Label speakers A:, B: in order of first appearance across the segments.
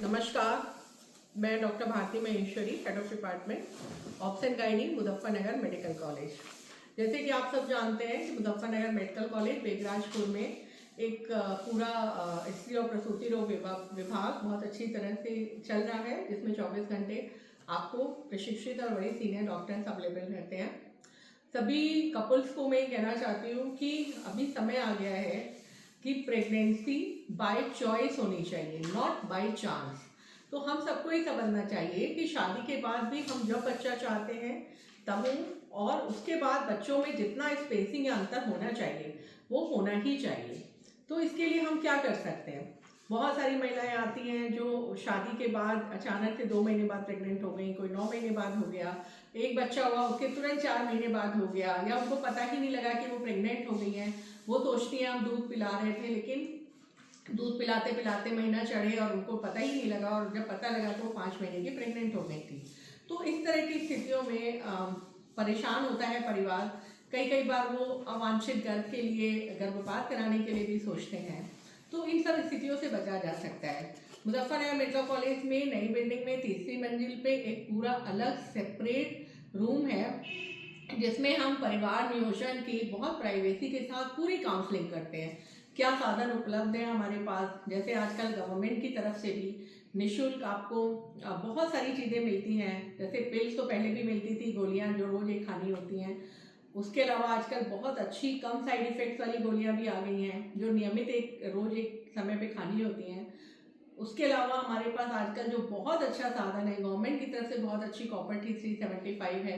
A: नमस्कार, मैं doctor Bharti Maheshwari, head of department obs and gynae, Muzaffarnagar medical college. जैसे कि आप सब जानते हैं कि मुजफ्फरनगर मेडिकल कॉलेज बेगराजपुर में एक पूरा स्त्री और प्रसूति रोग विभाग बहुत अच्छी तरह से चल रहा है, जिसमें 24 घंटे आपको प्रशिक्षित और बड़े सीनियर डॉक्टर्स अवेलेबल रहते हैं। सभी कपल्स को मैं कहना चाहती हूँ कि अभी समय आ गया है कि प्रेगनेंसी बाय चॉइस होनी चाहिए, नॉट बाय चांस। तो हम सबको ये समझना चाहिए कि शादी के बाद भी हम जब बच्चा चाहते हैं तब और उसके बाद बच्चों में जितना स्पेसिंग या अंतर होना चाहिए वो होना ही चाहिए। तो इसके लिए हम क्या कर सकते हैं? बहुत सारी महिलाएं आती हैं जो शादी के बाद अचानक से 2 महीने बाद प्रेग्नेंट हो गई, कोई 9 महीने बाद हो गया, एक बच्चा हुआ उसके तुरंत 4 महीने बाद हो गया, या उनको पता ही नहीं लगा कि वो प्रेग्नेंट हो गई हैं। वो सोचती हैं हम दूध पिला रहे थे, लेकिन दूध पिलाते पिलाते महीना चढ़े और उनको पता ही नहीं लगा, और जब पता लगा तो वो 5 महीने की प्रेग्नेंट हो गई थी। तो इस तरह की स्थितियों में परेशान होता है परिवार। कई कई बार वो अवांछित गर्भ के लिए, गर्भपात कराने के लिए भी सोचते हैं। तो इन सब स्थितियों से बचा जा सकता है। मुजफ्फरनगर मेडिकल कॉलेज में नई बिल्डिंग में तीसरी मंजिल पे एक पूरा अलग सेपरेट रूम है, जिसमें हम परिवार नियोजन की बहुत प्राइवेसी के साथ पूरी काउंसलिंग करते हैं। क्या साधन उपलब्ध है हमारे पास? जैसे आजकल गवर्नमेंट की तरफ से भी निःशुल्क आपको बहुत सारी चीज़ें मिलती हैं। जैसे पिल्स तो पहले भी मिलती थी, गोलियां जो रोज एक खानी होती हैं। उसके अलावा आजकल बहुत अच्छी कम साइड इफ़ेक्ट्स वाली गोलियां भी आ गई हैं जो नियमित रोज एक समय पे खानी होती हैं। उसके अलावा हमारे पास आजकल जो बहुत अच्छा साधन है गवर्नमेंट की तरफ से, बहुत अच्छी कॉपर टी 375 है,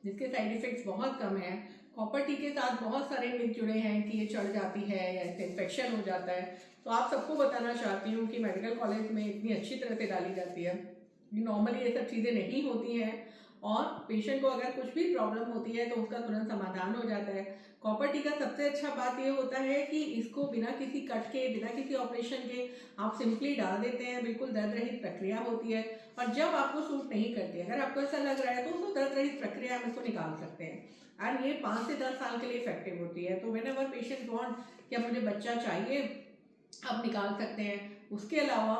A: जिसके साइड इफ़ेक्ट्स बहुत कम है। कॉपर टी के साथ बहुत सारे मिथ जुड़े हैं कि ये चढ़ जाती है या इससे इन्फेक्शन हो जाता है। तो आप सबको बताना चाहती हूँ कि मेडिकल कॉलेज में इतनी अच्छी तरह से डाली जाती है, नॉर्मली ये सब चीज़ें नहीं होती हैं, और पेशेंट को अगर कुछ भी प्रॉब्लम होती है तो उसका तुरंत समाधान हो जाता है। कॉपर टी का सबसे अच्छा बात ये होता है कि इसको बिना किसी कट के, बिना किसी ऑपरेशन के आप सिंपली डाल देते हैं, बिल्कुल दर्द रहित प्रक्रिया होती है। और जब आपको सूट नहीं करती, अगर आपको ऐसा लग रहा है तो उसको दर्द रहित प्रक्रिया में इसको निकाल सकते हैं। एंड ये 5 से 10 साल के लिए इफेक्टिव होती है। तो व्हेनेवर पेशेंट वांट कि अब मुझे बच्चा चाहिए, आप निकाल सकते हैं। उसके अलावा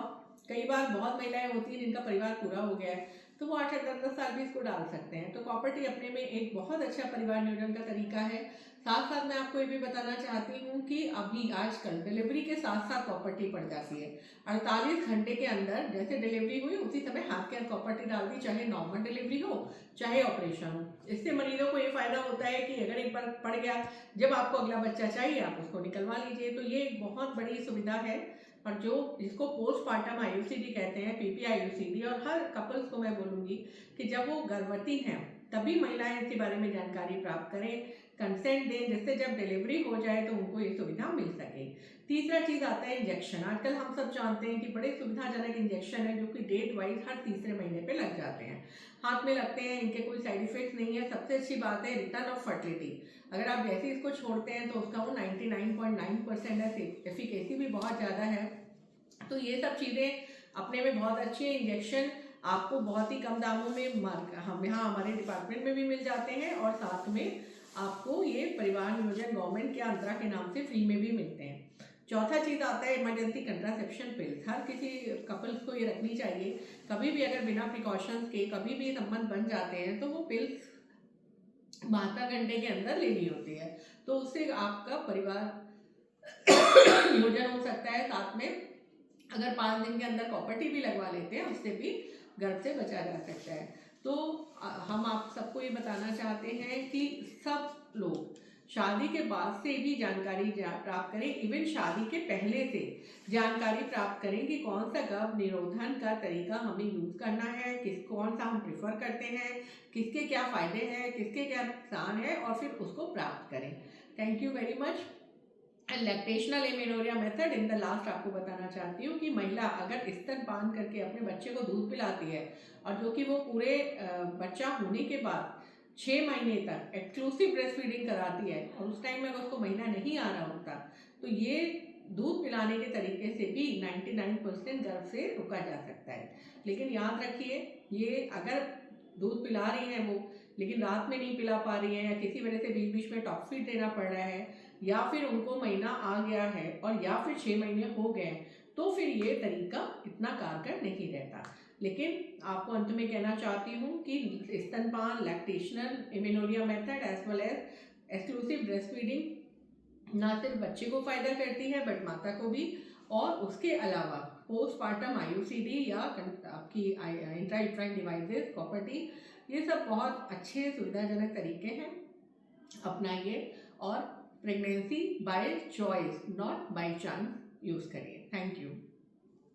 A: कई बार बहुत महिलाएं होती हैं जिनका परिवार पूरा हो गया है, तो वो 8-10 साल भी इसको डाल सकते हैं। तो कॉपर टी अपने में एक बहुत अच्छा परिवार नियोजन का तरीका है। साथ साथ मैं आपको ये भी बताना चाहती हूँ कि अभी आजकल डिलीवरी के साथ साथ कॉपर टी पड़ जाती है। 48 घंटे के अंदर जैसे डिलीवरी हुई उसी समय हाथ के अंदर कॉपर टी डाल दी, चाहे नॉर्मल डिलीवरी हो चाहे ऑपरेशन हो। इससे मरीजों को ये फायदा होता है कि अगर एक बार पड़ गया, जब आपको अगला बच्चा चाहिए आप उसको निकलवा लीजिए। तो ये एक बहुत बड़ी सुविधा है, और जो जिसको पोस्टमार्टम आईयूसीडी कहते हैं, पीपीआईयूसीडी, और हर कपल्स को मैं बोलूँगी कि जब वो गर्भवती हैं तभी महिलाएं इसके बारे में जानकारी प्राप्त करें, कंसेंट दें, जिससे जब डिलीवरी हो जाए तो उनको ये सुविधा मिल सके। तीसरा चीज़ आता है इंजेक्शन। आजकल हम सब जानते हैं कि बड़े सुविधाजनक इंजेक्शन है जो कि डेट वाइज हर तीसरे महीने पे लग जाते हैं, हाथ में लगते हैं, इनके कोई साइड इफेक्ट्स नहीं है। सबसे अच्छी बात है रिटर्न ऑफ फर्टिलिटी। अगर आप जैसे इसको छोड़ते हैं तो उसका वो 99.9% है, एफिकेसी भी बहुत ज़्यादा है। तो ये सब चीज़ें अपने में बहुत अच्छी है। इंजेक्शन आपको बहुत ही कम दामों में हम यहाँ हमारे डिपार्टमेंट में भी मिल जाते हैं, और साथ में आपको ये परिवार नियोजन गवर्नमेंट के अंतरा के नाम से फ्री में भी मिलते हैं। चौथा चीज़ आता है इमरजेंसी कंट्रासेप्शन पिल्स। हर किसी कपल्स को ये रखनी चाहिए। कभी भी अगर बिना प्रिकॉशंस के कभी भी संबंध बन जाते हैं तो वो पिल्स 72 घंटे के अंदर लेनी होती है। तो उससे आपका परिवार नियोजन हो सकता है। साथ में अगर 5 दिन के अंदर कॉपर टी भी लगवा लेते हैं उससे भी गर्भ से बचा जा सकता है। तो हम आप सबको ये बताना चाहते हैं कि सब लोग शादी के बाद से भी जानकारी प्राप्त करें, इवन शादी के पहले से जानकारी प्राप्त करें कि कौन सा गर्भ निरोधन का तरीका हमें यूज करना है, कौन सा हम प्रिफर करते हैं, किसके क्या फायदे हैं, किसके क्या नुकसान है, और फिर उसको प्राप्त करें। Thank you very much. Lactational amenorrhea method in the last आपको बताना चाहती हूँ कि महिला अगर स्तनपान करके अपने बच्चे को दूध पिलाती है, और जो कि वो पूरे बच्चा होने के बाद 6 महीने तक एक्सक्लूसिव ब्रेस्ट फीडिंग कराती है, और उस टाइम में अगर उसको महीना नहीं आ रहा होता, तो ये दूध पिलाने के तरीके से भी 99% गर्भ से रुका जा सकता है। लेकिन याद रखिए, ये अगर दूध पिला रही हैं वो, लेकिन रात में नहीं पिला पा रही है, या किसी वजह से बीच बीच में टॉक्स फीड देना पड़ रहा है, या फिर उनको महीना आ गया है और या फिर 6 महीने हो गए, तो फिर ये तरीका इतना कारगर नहीं रहता। लेकिन आपको अंत में कहना चाहती हूँ कि स्तनपान, lactational amenorrhea method as well as exclusive breast feeding ना सिर्फ बच्चे को फ़ायदा करती है बट माता को भी, और उसके अलावा पोस्टपार्टम IUCD या आपकी इंट्रायूट्राइन डिवाइसेस प्रॉपर्टी, ये सब बहुत अच्छे सुविधाजनक तरीके हैं, अपनाइए और pregnancy by choice not by chance use करिए। Thank you.